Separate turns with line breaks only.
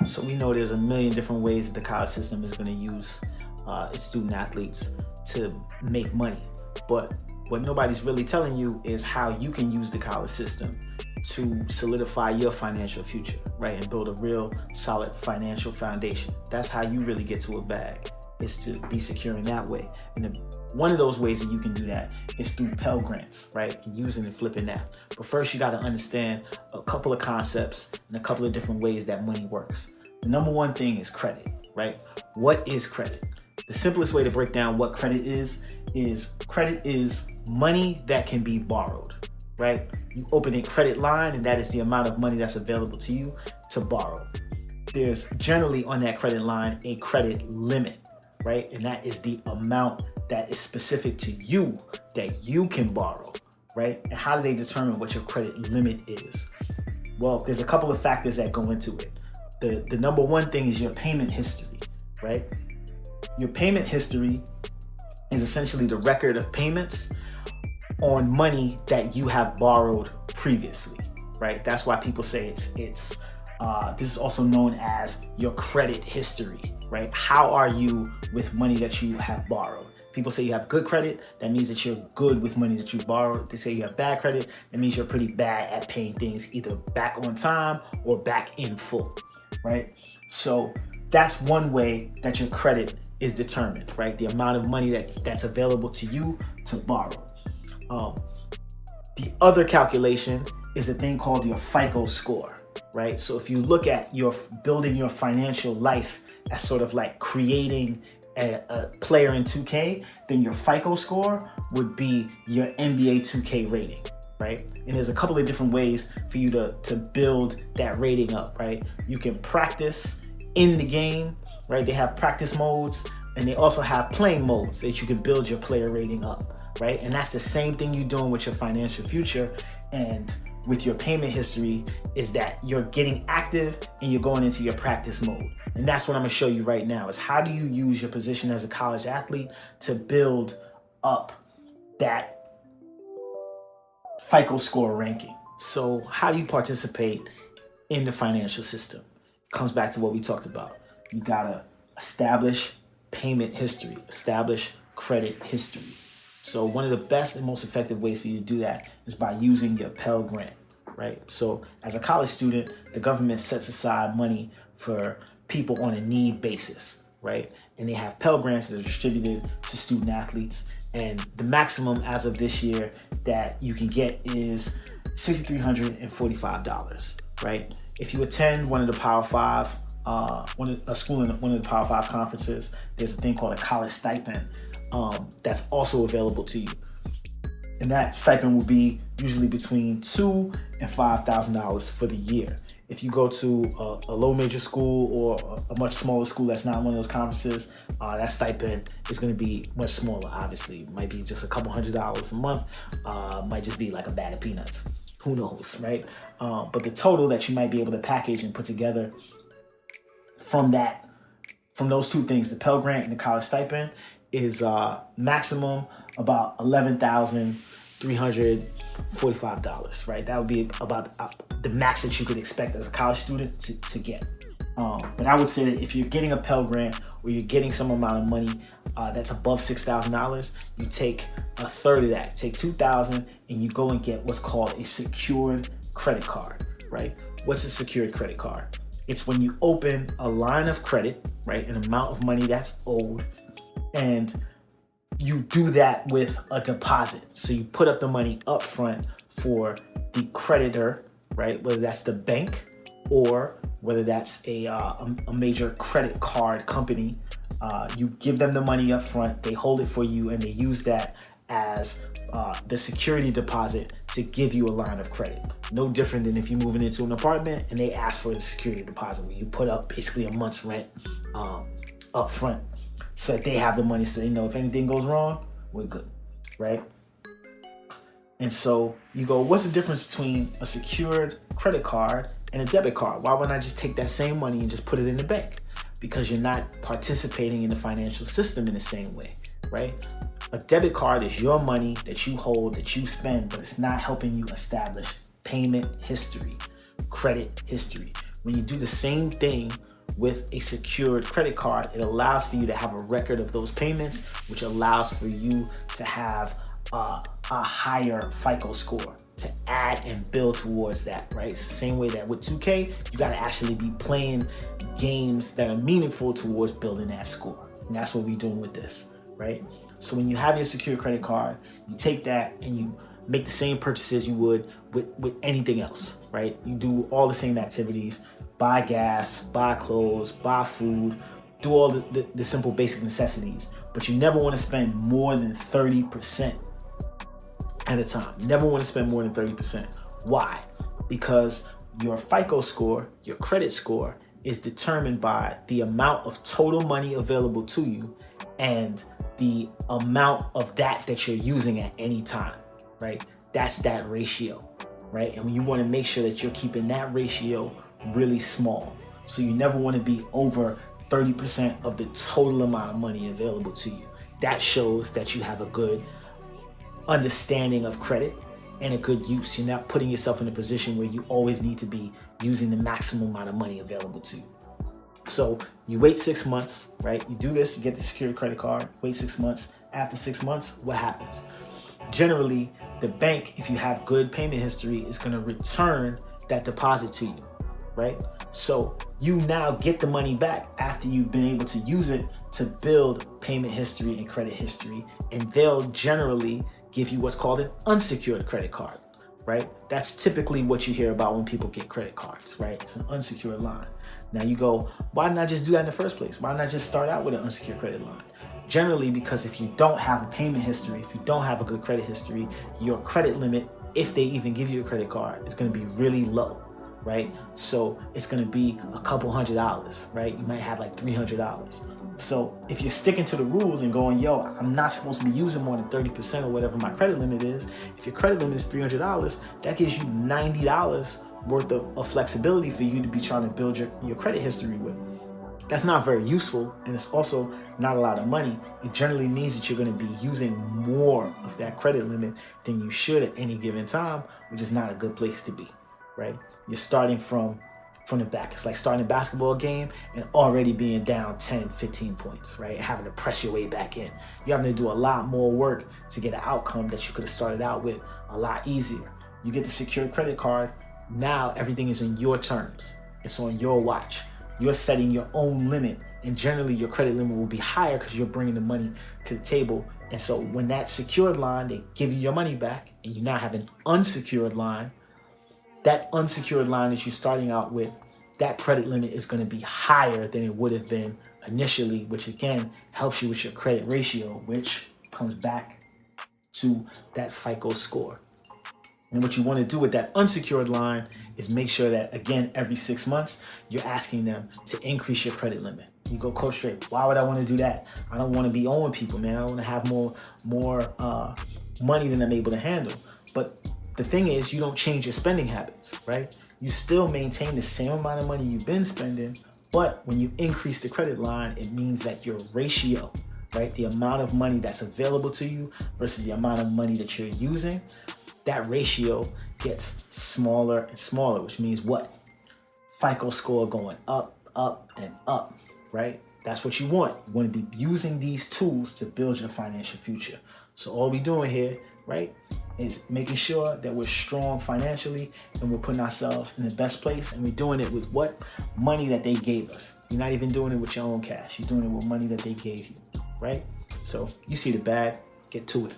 So we know there's a million different ways that the college system is going to use its student athletes to make money. But what nobody's really telling you is how you can use the college system to solidify your financial future, right? And build a real solid financial foundation. That's how you really get to a bag, is to be secure in that way. And one of those ways that you can do that is through Pell grants, right? And using and flipping that. But first you got to understand a couple of concepts and a couple of different ways that money works. The number one thing is credit, right? What is credit? The simplest way to break down what credit is credit is money that can be borrowed, right? You open a credit line and that is the amount of money that's available to you to borrow. There's generally on that credit line a credit limit, right? And that is the amount that is specific to you that you can borrow, right? And how do they determine what your credit limit is? Well, there's a couple of factors that go into it. The number one thing is your payment history, right? Your payment history is essentially the record of payments on money that you have borrowed previously, right? That's why people say this is also known as your credit history, right? How are you with money that you have borrowed? People say you have good credit, that means that you're good with money that you borrowed. They say you have bad credit, that means you're pretty bad at paying things either back on time or back in full, right? So that's one way that your credit is determined, right? The amount of money that's available to you to borrow. The other calculation is a thing called your FICO score, right? So if you look at building your financial life as sort of like creating a player in 2K, then your FICO score would be your NBA 2K rating, right? And there's a couple of different ways for you to build that rating up, right? You can practice in the game, right? They have practice modes and they also have playing modes that you can build your player rating up, right? And that's the same thing you're doing with your financial future and with your payment history, is that you're getting active and you're going into your practice mode. And that's what I'm gonna show you right now, is how do you use your position as a college athlete to build up that FICO score ranking. So how do you participate in the financial system? Comes back to what we talked about. You gotta establish payment history, establish credit history. So one of the best and most effective ways for you to do that is by using your Pell grant, right? So as a college student, the government sets aside money for people on a need basis, right? And they have Pell grants that are distributed to student athletes. And the maximum as of this year that you can get is $6,345, right? If you attend one of the Power Five, a school in one of the Power Five conferences, there's a thing called a college stipend that's also available to you. And that stipend will be usually between $2,000 and $5,000 for the year. If you go to a low major school or a much smaller school that's not one of those conferences, that stipend is going to be much smaller, obviously. It might be just a couple $100s a month, might just be like a bag of peanuts. Who knows, right? But the total that you might be able to package and put together from those two things, the Pell Grant and the college stipend, is maximum about $11,345, right? That would be about the max that you could expect as a college student to get. But I would say that if you're getting a Pell Grant or you're getting some amount of money that's above $6,000, you take a third of that, take $2,000, and you go and get what's called a secured credit card, right? What's a secured credit card? It's when you open a line of credit, right? An amount of money that's owed, and you do that with a deposit. So you put up the money up front for the creditor, right? Whether that's the bank or whether that's a major credit card company. You give them the money up front, they hold it for you, and they use that as the security deposit to give you a line of credit. No different than if you're moving into an apartment and they ask for a security deposit where you put up basically a month's rent up front, so that they have the money, so they know if anything goes wrong, we're good, right? And so you go, what's the difference between a secured credit card and a debit card? Why wouldn't I just take that same money and just put it in the bank? Because you're not participating in the financial system in the same way, right? A debit card is your money that you hold, that you spend, but it's not helping you establish payment history, credit history. When you do the same thing with a secured credit card, it allows for you to have a record of those payments, which allows for you to have a higher FICO score to add and build towards that, right? It's the same way that with 2K, you got to actually be playing games that are meaningful towards building that score. And that's what we're doing with this, right? So when you have your secure credit card, you take that and you make the same purchases you would with anything else, right? You do all the same activities, buy gas, buy clothes, buy food, do all the simple basic necessities, but you never want to spend more than 30% at a time. Never want to spend more than 30%. Why? Because your FICO score, your credit score, is determined by the amount of total money available to you and the amount of that you're using at any time, right? That's that ratio, right? And you want to make sure that you're keeping that ratio really small. So you never want to be over 30% of the total amount of money available to you. That shows that you have a good understanding of credit and a good use. You're not putting yourself in a position where you always need to be using the maximum amount of money available to you. So you wait 6 months, right? You do this, you get the secured credit card, wait 6 months. After 6 months, what happens? Generally, the bank, if you have good payment history, is going to return that deposit to you, right? So you now get the money back after you've been able to use it to build payment history and credit history. And they'll generally give you what's called an unsecured credit card, right? That's typically what you hear about when people get credit cards, right? It's an unsecured line. Now you go, why not just do that in the first place? Why not just start out with an unsecured credit line? Generally, because if you don't have a payment history, if you don't have a good credit history, your credit limit, if they even give you a credit card, is going to be really low, right? So it's going to be a couple $100s, right? You might have like $300. So if you're sticking to the rules and going, yo, I'm not supposed to be using more than 30% or whatever my credit limit is. If your credit limit is $300, that gives you $90 worth of flexibility for you to be trying to build your credit history with. That's not very useful, and it's also not a lot of money. It generally means that you're going to be using more of that credit limit than you should at any given time, which is not a good place to be, right? You're starting from the back. It's like starting a basketball game and already being down 10, 15 points, right? Having to press your way back in. You're having to do a lot more work to get an outcome that you could have started out with a lot easier. You get the secured credit card. Now everything is in your terms. It's on your watch. You're setting your own limit, and generally your credit limit will be higher because you're bringing the money to the table. And so when that secured line, they give you your money back, and you now have an unsecured line. That unsecured line that you're starting out with, that credit limit is going to be higher than it would have been initially, which again helps you with your credit ratio, which comes back to that FICO score. And what you want to do with that unsecured line is make sure that, again, every 6 months, you're asking them to increase your credit limit. You go, Coach Trey, why would I want to do that? I don't want to be owing people, man. I want to have more money than I'm able to handle. But the thing is, you don't change your spending habits, right? You still maintain the same amount of money you've been spending, but when you increase the credit line, it means that your ratio, right, the amount of money that's available to you versus the amount of money that you're using, that ratio gets smaller and smaller, which means what? FICO score going up, up, and up, right? That's what you want. You want to be using these tools to build your financial future. So all we're doing here, right, is making sure that we're strong financially and we're putting ourselves in the best place, and we're doing it with what? Money that they gave us. You're not even doing it with your own cash. You're doing it with money that they gave you, right? So you see the bag, get to it.